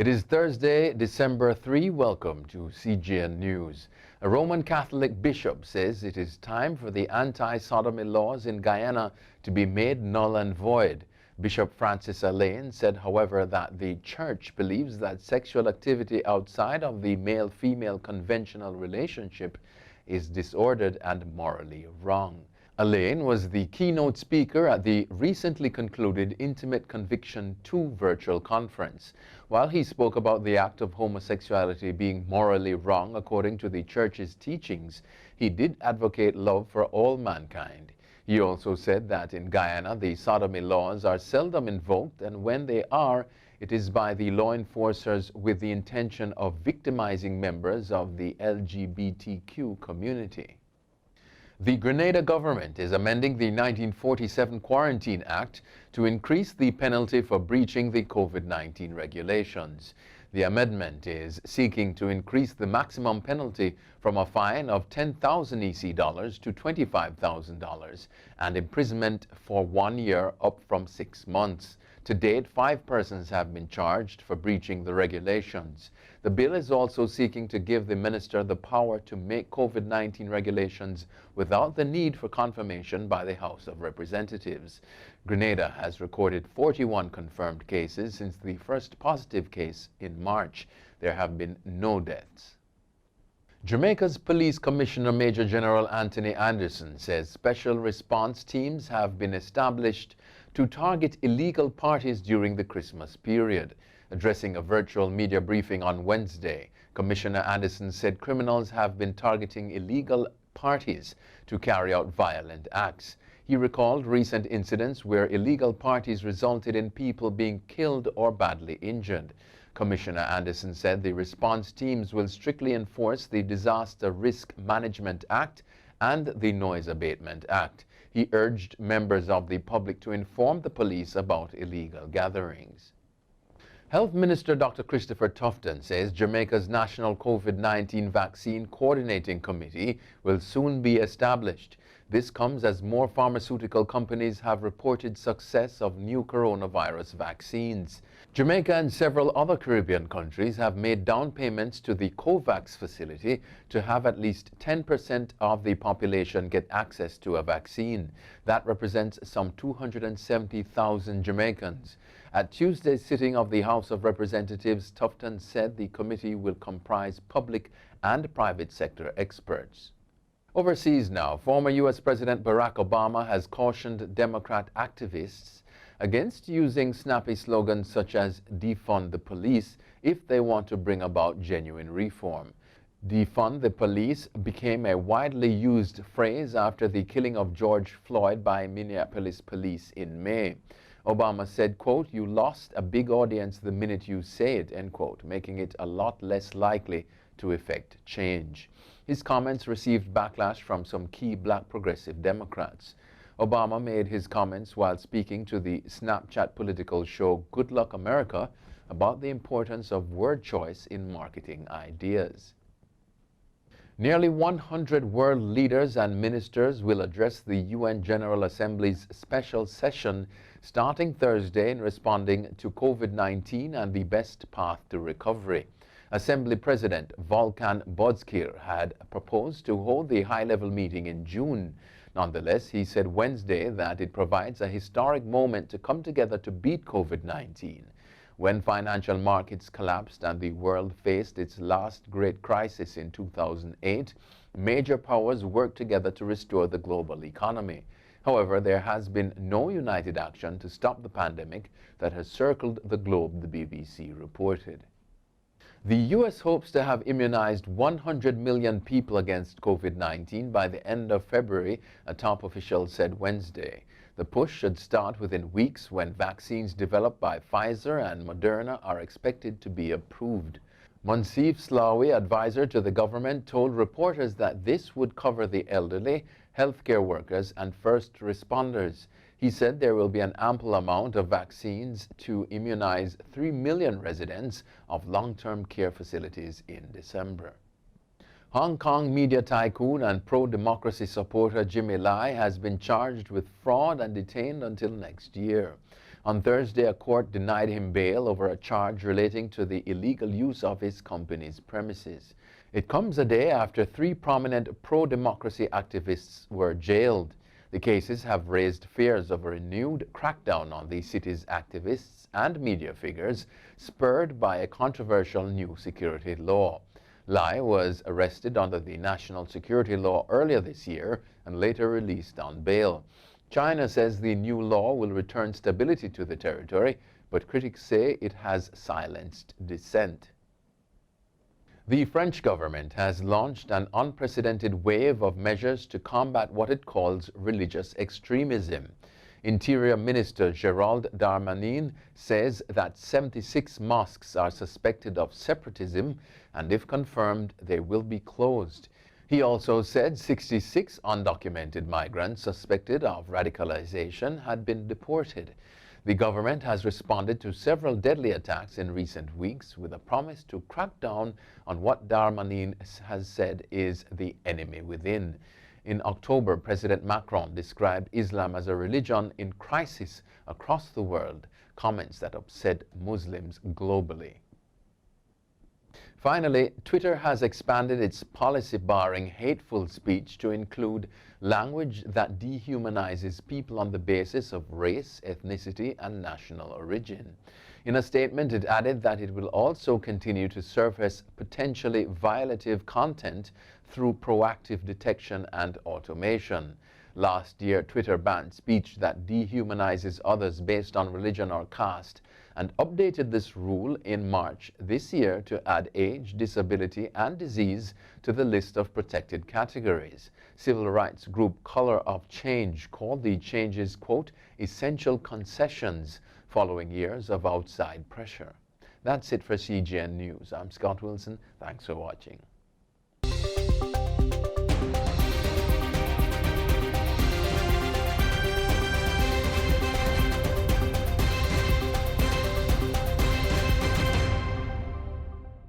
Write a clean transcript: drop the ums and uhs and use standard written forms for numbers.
It is Thursday, December 3. Welcome to CGN News. A Roman Catholic bishop says it is time for the anti-sodomy laws in Guyana to be made null and void. Bishop Francis Alain said, however, that the church believes that sexual activity outside of the male-female conventional relationship is disordered and morally wrong. Alain was the keynote speaker at the recently concluded Intimate Conviction 2 virtual conference. While he spoke about the act of homosexuality being morally wrong according to the church's teachings, he did advocate love for all mankind. He also said that in Guyana, the sodomy laws are seldom invoked, and when they are, it is by the law enforcers with the intention of victimizing members of the LGBTQ community. The Grenada government is amending the 1947 Quarantine Act to increase the penalty for breaching the COVID-19 regulations. The amendment is seeking to increase the maximum penalty from a fine of $10,000 EC to $25,000 and imprisonment for 1 year up from 6 months. To date, 5 persons have been charged for breaching the regulations. The bill is also seeking to give the minister the power to make COVID-19 regulations without the need for confirmation by the House of Representatives. Grenada has recorded 41 confirmed cases since the first positive case in March. There have been no deaths. Jamaica's Police Commissioner Major General Anthony Anderson says special response teams have been established to target illegal parties during the Christmas period. Addressing a virtual media briefing on Wednesday, Commissioner Anderson said criminals have been targeting illegal parties to carry out violent acts. He recalled recent incidents where illegal parties resulted in people being killed or badly injured. Commissioner Anderson said the response teams will strictly enforce the Disaster Risk Management Act and the Noise Abatement Act. He urged members of the public to inform the police about illegal gatherings. Health Minister Dr. Christopher Tufton says Jamaica's National COVID-19 Vaccine Coordinating Committee will soon be established. This comes as more pharmaceutical companies have reported success of new coronavirus vaccines. Jamaica and several other Caribbean countries have made down payments to the COVAX facility to have at least 10% of the population get access to a vaccine. That represents some 270,000 Jamaicans. At Tuesday's sitting of the House of Representatives, Tufton said the committee will comprise public and private sector experts. Overseas now, former U.S. President Barack Obama has cautioned Democrat activists against using snappy slogans such as defund the police if they want to bring about genuine reform. Defund the police became a widely used phrase after the killing of George Floyd by Minneapolis police in May. Obama said, quote, "You lost a big audience the minute you say it," end quote, making it a lot less likely to effect change. His comments received backlash from some key black progressive Democrats. Obama made his comments while speaking to the Snapchat political show Good Luck America about the importance of word choice in marketing ideas. Nearly 100 world leaders and ministers will address the UN General Assembly's special session starting Thursday in responding to COVID-19 and the best path to recovery. Assembly President Volkan Bozkir had proposed to hold the high-level meeting in June. Nonetheless, he said Wednesday that it provides a historic moment to come together to beat COVID-19. When financial markets collapsed and the world faced its last great crisis in 2008, major powers worked together to restore the global economy. However, there has been no united action to stop the pandemic that has circled the globe, the BBC reported. The U.S. hopes to have immunized 100 million people against COVID-19 by the end of February, a top official said Wednesday. The push should start within weeks when vaccines developed by Pfizer and Moderna are expected to be approved. Monsif Slawi, advisor to the government, told reporters that this would cover the elderly, healthcare workers, and first responders. He said there will be an ample amount of vaccines to immunize 3 million residents of long-term care facilities in December. Hong Kong media tycoon and pro-democracy supporter Jimmy Lai has been charged with fraud and detained until next year. On Thursday, a court denied him bail over a charge relating to the illegal use of his company's premises. It comes a day after 3 prominent pro-democracy activists were jailed. The cases have raised fears of a renewed crackdown on the city's activists and media figures, spurred by a controversial new security law. Lai was arrested under the national security law earlier this year and later released on bail. China says the new law will return stability to the territory, but critics say it has silenced dissent. The French government has launched an unprecedented wave of measures to combat what it calls religious extremism. Interior Minister Gérald Darmanin says that 76 mosques are suspected of separatism, and if confirmed, they will be closed. He also said 66 undocumented migrants suspected of radicalization had been deported. The government has responded to several deadly attacks in recent weeks with a promise to crack down on what Darmanin has said is the enemy within. In October, President Macron described Islam as a religion in crisis across the world, comments that upset Muslims globally. Finally, Twitter has expanded its policy barring hateful speech to include language that dehumanizes people on the basis of race, ethnicity, and national origin. In a statement, it added that it will also continue to surface potentially violative content through proactive detection and automation. Last year, Twitter banned speech that dehumanizes others based on religion or caste, and updated this rule in March this year to add age, disability, and disease to the list of protected categories. Civil rights group Color of Change called the changes, quote, essential concessions following years of outside pressure. That's it for CGN News. I'm Scott Wilson. Thanks for watching.